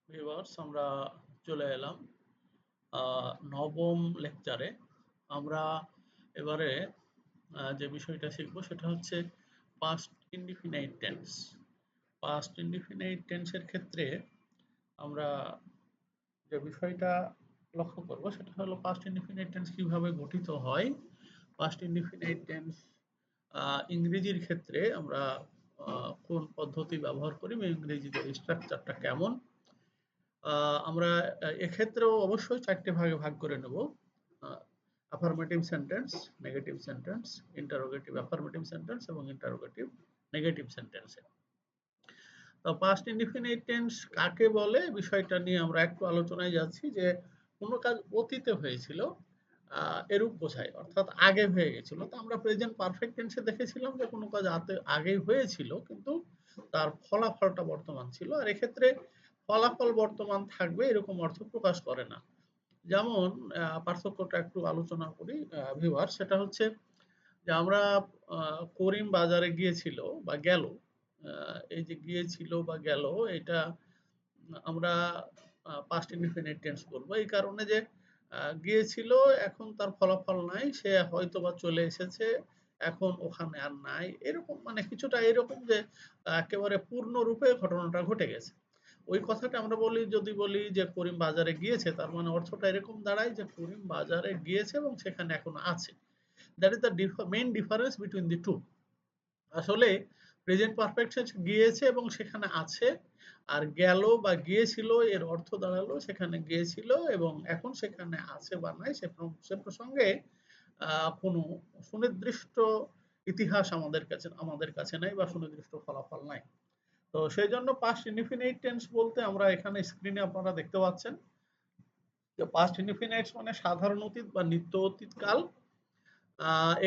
Viewers, আমরা চলে এলাম নবম লেকচারে। আমরা এবারে যে বিষয়টা শিখব সেটা হচ্ছে past indefinite tense. Past indefinite টেন্সের ক্ষেত্রে আমরা যে বিষয়টা লক্ষ্য করব সেটা হলো পাস্ট ইনডিফিনাইট টেন্স কিভাবে গঠিত হয়। পাস্ট ইনডিফিনাইট টেন্স ইংরেজির ক্ষেত্রে আমরা কোন পদ্ধতি ব্যবহার করি বা ইংরেজিতে স্ট্রাকচারটা কেমন। আমরা এক্ষেত্রেও অবশ্যই ৪ টে ভাগে ভাগ করে নেব। Affirmative sentence, negative sentence, interrogative affirmative sentence এবং ইন্টারোগেটিভ নেগেটিভ সেন্টেন্সে। তো পাস্ট ইনডিফিনিট টেন্স কাকে বলে বিষয়টা নিয়ে আমরা একটু আলোচনায় যাচ্ছি যে কোনো কাজ অতীতে হয়েছিল এরূপ বোঝায়, অর্থাৎ আগে হয়ে গেছিল। তো আমরা প্রেজেন্ট পারফেক্ট টেন্সে দেখেছিলাম যে কোনো কাজ আগেই হয়েছিল কিন্তু তার ফলাফলটা বর্তমান ছিল, আর এক্ষেত্রে ফলাফল বর্তমান থাকবে এরকম অর্থ প্রকাশ করে না। যেমন পার্থক্যটা একটু আলোচনা করি ভিউয়ার, সেটা হচ্ছে যে আমরা করিম বাজারে গিয়েছিল বা গেল, এই যে গিয়েছিল বা গেল এটা আমরা পাস্ট ইনডিফিনিট টেন্স বলবো এই কারণে যে গিয়েছিল, এখন তার ফলাফল নাই, সে হয়তোবা চলে এসেছে, এখন ওখানে আর নাই, এরকম মানে কিছুটা এরকম যে একেবারে পূর্ণরূপে ঘটনাটা ঘটে গেছে। ওই কথাটা আমরা বলি, যদি বলি যে করিম বাজারে গিয়েছে, তার মানে অর্থটা এরকম দাঁড়ায় যে করিম বাজারে গিয়েছে এবং সেখানে এখন আছে। That is the main difference between the two. আসলে প্রেজেন্ট পারফেক্ট টেন্স গিয়েছে এবং সেখানে আছে, আর গেল বা গিয়েছিল এর অর্থ দাঁড়ালো সেখানে গিয়েছিল এবং এখন সেখানে আছে বা নাই সে প্রসঙ্গে কোনো সুনির্দিষ্ট ইতিহাস আমাদের কাছে নাই বা সুনির্দিষ্ট ফলাফল নাই। তো সেই জন্য পাস্ট ইনডিফিনিট টেন্স বলতে আমরা এখানে স্ক্রিনে আপনারা দেখতে পাচ্ছেন যে পাস্ট ইনডিফিনাইট মানে সাধারণ অতীত বা নিত্য অতীতকাল।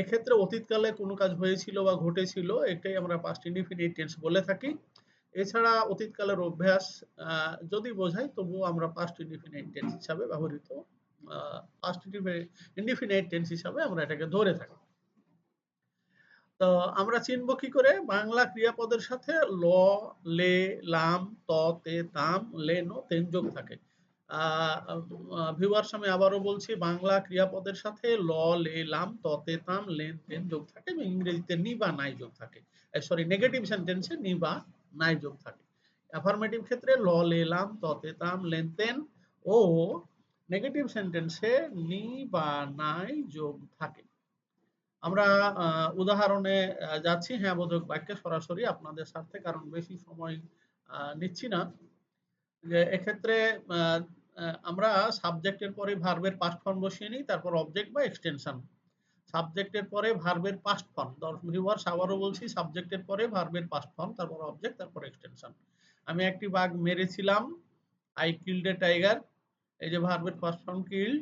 এক্ষেত্রে অতীতকালে কোনো কাজ হয়েছিল বা ঘটেছিল এটাই আমরা পাস্ট ইনডিফিনিট টেন্স বলে থাকি। এছাড়া অতীতকালের অভ্যাস যদি বোঝাই তবুও আমরা পাস্ট ইনডিফিনাইট টেন্স হিসাবে ব্যবহৃত পাস্ট ইনডিফিনাইট টেন্স হিসাবে আমরা এটাকে ধরে থাকি। তো আমরা চিনব কি করে? বাংলা ক্রিয়াপদের সাথে ল, লে, লাম, ত, তে, তাম, লে, নো, তেন যোগ থাকে। ভিউয়ার্স, আমি আবারও বলছি, বাংলা ক্রিয়াপদের সাথে ল, লে, লাম, ত, তে, তাম, লেন, তেন যোগ থাকে এবং ইংরেজিতে নি বা নাই যোগ থাকে। সরি, নেগেটিভ সেন্টেন্সে নি বা নাই যোগ থাকে। অ্যাফার্মেটিভ ক্ষেত্রে ল, লে, লাম, ত, তে, তাম, লেন, তেন ও নেগেটিভ সেন্টেন্সে নি বা নাই যোগ থাকে। আমরা উদাহরণে যাচ্ছি, হ্যাঁ বোধক বাক্যে সরাসরি আপনাদের স্বার্থে, কারণ বেশি সময় নিচ্ছি না। যে এক্ষেত্রে আমরা সাবজেক্টের পরে ভার্বের পাস্ট ফর্ম বসিয়ে নিই, তারপর অবজেক্ট বা এক্সটেনশন। সাবজেক্টের পরে ভার্বের পাস্ট ফর্ম, ভিউয়ার্স আবারও বলছি, সাবজেক্টের পরে ভার্বের পাস্ট ফর্ম, তারপর অবজেক্ট, তারপর এক্সটেনশন। আমি একটি বাঘ মেরেছিলাম, আই কিল্ড এ টাইগার। এই যে ভার্বের পাস্ট ফর্ম কিল্ড।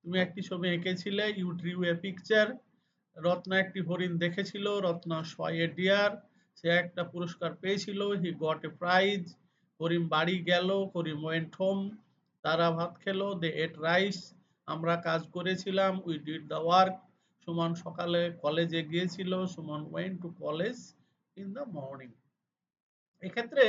তুমি একটি ছবি এঁকেছিলে, you drew a picture. Ratna একটি হরিণ দেখেছিল, রত্না স এ ডিয়ার। সে একটা পুরস্কার পেয়েছিল, হি গট এ প্রাইজ। করিম বাড়ি গেল, করিম ওয়েন্ট হোম। তারা ভাত খেলো, দে এট রাইস। আমরা কাজ করেছিলাম, we did the work. Suman সকালে কলেজে গিয়েছিল, Suman went to college in the morning. এক্ষেত্রে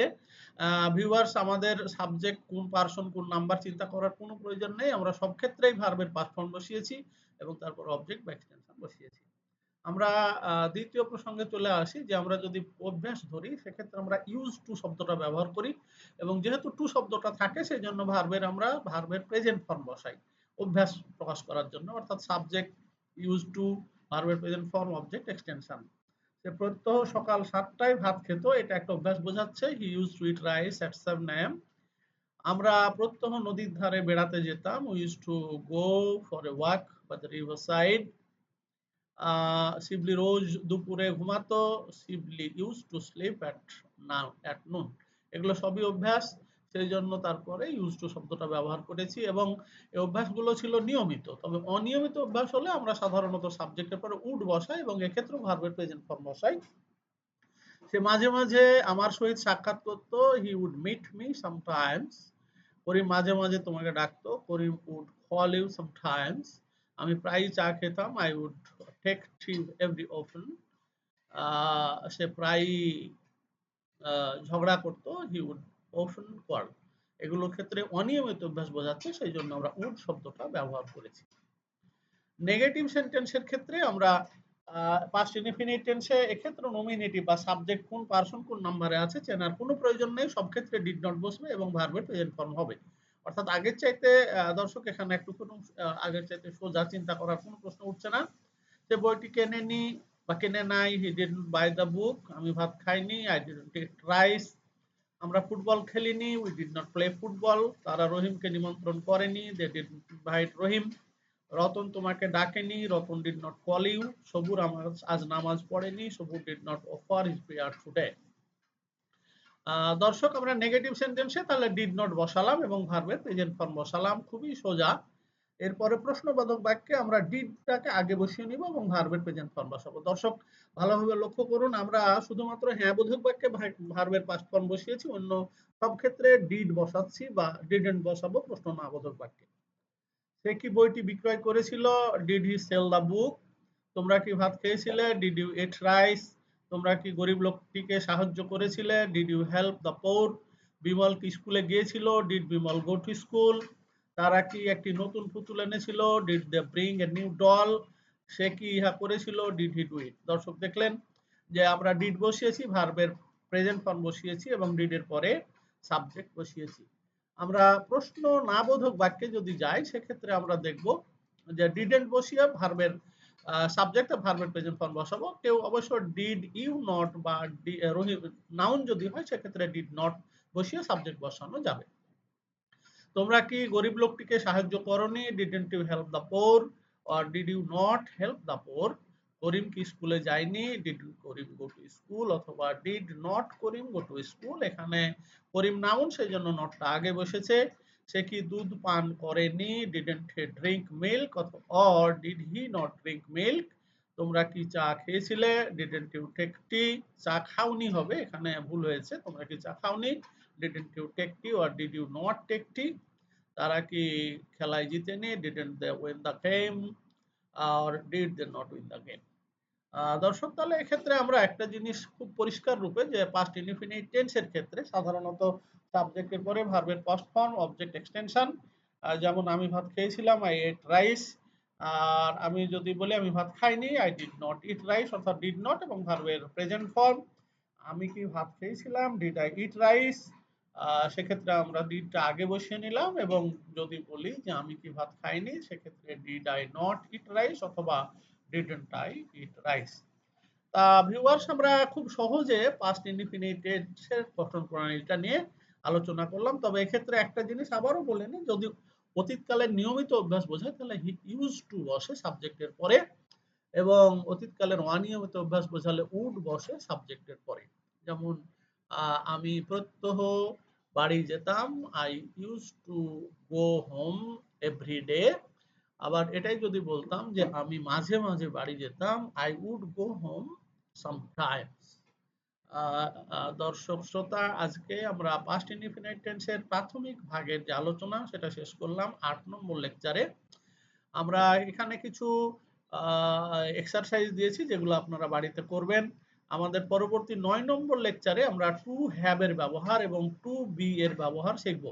ভিউয়ার্স আমাদের সাবজেক্ট কোন পার্সন কোন নাম্বার চিন্তা করার কোনো প্রয়োজন নেই, আমরা সব ক্ষেত্রেই ভার্বের পাস্ট ফর্ম বসিয়েছি এবং তারপর অবজেক্ট বা এক্সটেনশন বসিয়েছি। আমরা দ্বিতীয় প্রসঙ্গে চলে আসি যে আমরা যদি অভ্যাস ধরি সেক্ষেত্রে আমরা ইউজ টু শব্দটা ব্যবহার করি এবং যেহেতু টু শব্দটা থাকে সেই জন্য আমরা ভার্বের প্রেজেন্ট ফর্ম বসাই অভ্যাস প্রকাশ করার জন্য, অর্থাৎ সাবজেক্ট, ইউজ টু, ভার্বের প্রেজেন্ট ফর্ম, অবজেক্ট, এক্সটেনশন। সে প্রত্যহ সকাল 7টায় ভাত খেত, এটা একটা অভ্যাস বোঝাচ্ছে। He use to eat rice at 7 AM। আমরা প্রত্যহ নদীর ধারে বেড়াতে যেতাম, we use to go for a walk by the river side. Shibli রোজ দুপুরে ঘুমাতো, Shibli use to sleep at noon. এগুলো সবই অভ্যাস, সেই জন্য তারপরে ইউজ টু শব্দটা ব্যবহার করেছি এবং এই অভ্যাসগুলো ছিল নিয়মিত। তবে অনিয়মিত অভ্যাস হলে আমরা সাধারণত সাবজেক্টের পরে উড বসাই এবং এক্ষেত্রেও ভার্বের প্রেজেন্ট ফর্ম বসাই। সে মাঝে মাঝে আমার সহিত সাক্ষাৎ করতো, he would meet me sometimes. Karim মাঝে মাঝে তোমাকে ডাকতো, Karim would call you sometimes. আমি প্রায়ই চা খেতাম, I would take tea every often. সে প্রায়ই ঝগড়া করতো, হি উড অফেন কোয়ার্রেল। এগুলোর ক্ষেত্রে অনিয়মিত অভ্যাস বোঝাচ্ছে, সেই জন্য আমরা উড শব্দটা ব্যবহার করেছি। নেগেটিভ সেন্টেন্সের ক্ষেত্রে আমরা পাস্ট ইনডিফিনিট টেন্সে এক্ষেত্রে নমিনেটিভ বা সাবজেক্ট কোন পারসন কোন নাম্বারে আছে চেনার কোনো প্রয়োজন নেই, সব ক্ষেত্রে ডিড নট বসবে এবং ভার্বের প্রেজেন্ট ফর্ম হবে। অর্থাৎ আগের চাইতে দর্শক এখানে একটু কোনো আগের চাইতে সোজা চিন্তা করার কোনো প্রশ্ন উঠছে না। যে বইটি কেনেনি বা কেনে নাই, he didn't buy the book, আমি ভাত খাইনি, আই ডিডন্ট ইট রাইস, আমরা ফুটবল খেলিনি, we did not play football, তারা রহিমকে নিমন্ত্রণ করেনি, they didn't invite Rahim, Ratan তোমাকে ডাকেনি, Ratan did not call you, Sabur আজ নামাজ পড়েনি, Sabur did not offer his prayer today. দর্শক আমরা নেগেটিভ সেন্টেন্সে তাহলে ডিড নট বসালাম এবং ভার্বের প্রেজেন্ট ফর্ম বসালাম, খুবই সোজা। এরপরে প্রশ্নবোধক বাক্যে আমরা ডিডটাকে আগে বসিয়ে নিব এবং ভার্বের প্রেজেন্ট ফর্ম বসাবো। দর্শক ভালোভাবে লক্ষ্য করুন, আমরা শুধুমাত্র হ্যাঁ বোধক বাক্যে ভার্বের পাস্ট ফর্ম বসিয়েছি, অন্য সব ক্ষেত্রে ডিড বসাচ্ছি বা ডিডন্ট বসাবো প্রশ্ন না বোধক বাক্যে। সে কি বইটি বিক্রয় করেছিল, did he sell the book, তোমরা কি ভাত খেয়েছিলে, ডিড ইউ ইট রাইস, তোমরা কি গরিব লোকটিকে সাহায্য করেছিলে, did you help the poor, Bimal কি স্কুলে গিয়েছিল, did Bimal go to school, তারা কি একটি নতুন পুতুল এনেছিল, did they bring a new doll, সে কি ইহা করেছিল, ডিড হি ডু ইট। দর্শক দেখলেন যে আমরা ডিড বসিয়েছি, ভার্বের প্রেজেন্ট ফর্ম বসিয়েছি এবং ডিডের পরে সাবজেক্ট বসিয়েছি। আমরা প্রশ্ন না বোধক বাক্যে যদি যাই সেক্ষেত্রে আমরা দেখব যে ডিডেন্ট বসিয়ে ভার্বের সাবজেক্ট আর ভার্বের প্রেজেন্ট ফর্ম বসাবো। কেউ অবশ্য ডিড ইউ নট বা নাউন যদি হয় সেক্ষেত্রে ডিড নট বসিয়ে সাবজেক্ট বসানো যাবে। তোমরা কি গরিব লোকটিকে সাহায্য করনি, didn't you help the poor, or did you not help the poor, Karim কি স্কুলে যায়নি, did Karim go to school, অথবা did not Karim go to school, এখানে করিম নাউন সেই জন্য নটটা আগে বসেছে। সে কি দুধ পান করেনি, didn't he drink milk, or did he not drink milk, তোমরা কি চা খেয়েছিলে, ডিডন্ট ইউ টেক টি, চা খাওনি হবে, এখানে ভুল হয়েছে, তোমরা কি চা খাওনি, didn't you take tea, or did you not take tea, তারা কি খেলায় জিতেনি, didn't they win the game, আর did they not win the game. দর্শক তাহলে এক্ষেত্রে আমরা একটা জিনিস খুব পরিষ্কার রূপে যে পাস্ট ইনডিফিনিট টেন্সের ক্ষেত্রে সাধারণত সাবজেক্টের পরে ভার্বের পাস্ট ফর্ম, অবজেক্ট এক্সটেনশন, যেমন আমি ভাত খেয়েছিলাম, আই এট রাইস, আর আমি যদি বলি আমি ভাত খাইনি, I did not eat rice, অর্থাৎ ডিড নট এবং ভার্বের প্রেজেন্ট ফর্ম। আমি কি ভাত খেয়েছিলাম, ডিড আই ইট রাইস, সেক্ষেত্রে আমরা ডিডটা আগে বসিয়ে নিলাম, এবং যদি বলি যে আমি কি ভাত খাইনি সেক্ষেত্রে did I not eat rice অথবা didn't I eat rice. Viewers আমরা খুব সহজে পাস্ট ইনডিফিনিট টেন্সের গঠন প্রণালীটা নিয়ে আলোচনা করলাম। তবে এক্ষেত্রে একটা জিনিস আবারও বলে নিই, যদি অতীতকালের নিয়মিত অভ্যাস বোঝায় তাহলে হি ইউজ টু বসে সাবজেক্টের পরে, এবং অতীতকালের অনিয়মিত অভ্যাস বোঝালে উড বসে সাবজেক্টের পরে। যেমন আমি প্রত্যহ বাড়ি যেতাম, I use to go home every day. আবার এটাই যদি বলতাম যে আমি মাঝে মাঝে বাড়ি যেতাম, I would go home sometimes. দর্শক শ্রোতা, আজকে আমরা পাস্ট ইনডিফিনিট টেন্সের প্রাথমিক ভাগের যে আলোচনা সেটা শেষ করলাম 8 নম্বর লেকচারে। আমরা এখানে কিছু এক্সারসাইজ দিয়েছি যেগুলো আপনারা বাড়িতে করবেন। আমাদের পরবর্তী 9 নম্বর লেকচারে আমরা টু হ্যাভ এর ব্যবহার এবং টু বি এর ব্যবহার শিখব।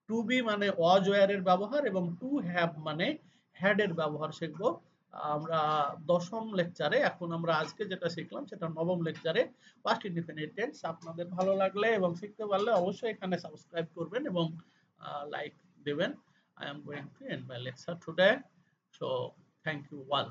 টু বি মানে ওয়াজ ওয়্যার এর ব্যবহার এবং টু হ্যাভ মানে হ্যাড এর ব্যবহার শিখব আমরা 10ম লেকচারে। এখন আমরা আজকে যেটা শিখলাম সেটা 9ম লেকচারে পাস্ট ইনডিফিনিট টেন্স। আপনাদের ভালো লাগলে এবং শিখতে পারলে অবশ্যই এখানে সাবস্ক্রাইব করবেন এবং লাইক দেবেন। I am going to end my lecture today. So thank you all.